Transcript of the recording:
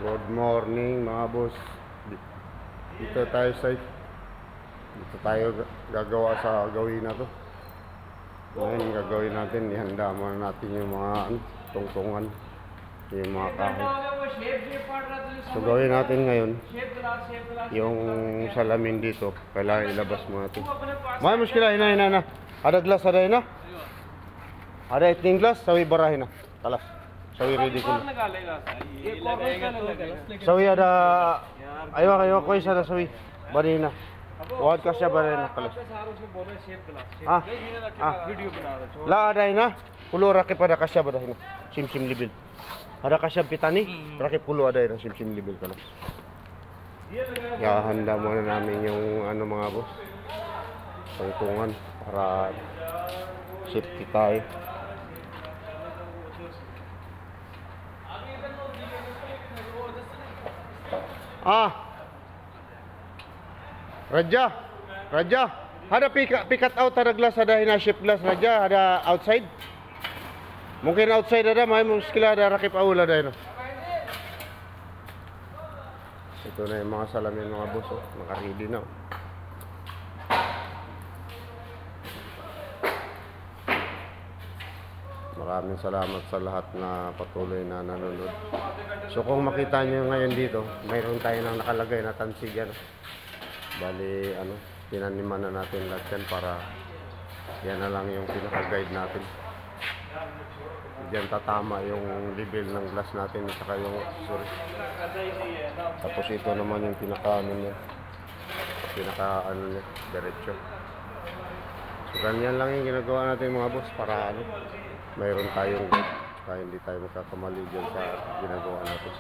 Good morning mga boss. Dito tayo sa gagawa sa gawin na to. Ngayon gagawin natin, ihanda muna natin yung mga tungtungan, yung mga kahoy. So gawin natin ngayon yung salamin dito. Kailangan ilabas muna ito. May muskila, hina. Ada glass, ada hina. Ada iting glass, sawi barahin na. Talas. Sawi ready ko. Sawi ada. Ayo koy sada sawi. Barahin na. बहुत का शब्द है ना कलश हाँ ला ada ina pulo rakip ada kasyab ada ina sim libil ada kasyab pitani rakip pulo ada ina sim libil kala ya handa muna namin yung ano mga boss tungtungan para safety tayo. Raja, ada pick out ada glass, ada hina ship glass Raja, ada outside. Mungkin outside ada, may muskila ada rakip awal ada hina. Ito na yung mga salamin mga boss, naka-ready na. Maraming salamat sa lahat na patuloy na nanonood. So kung makita nyo ngayon dito, mayroon tayo nang nakalagay na tansig yan. Bali, tinaniman na natin lahat yan para yan na lang yung pinaka-guide natin. Diyan tatama yung level ng glass natin at saka yung accessory. Tapos ito naman yung pinaka-ano niya. Pinaka-ano niya, diretso. So ganyan lang yung ginagawa natin mga boss para mayroon tayong guide. Kaya hindi tayo magkakamali dyan sa ginagawa natin.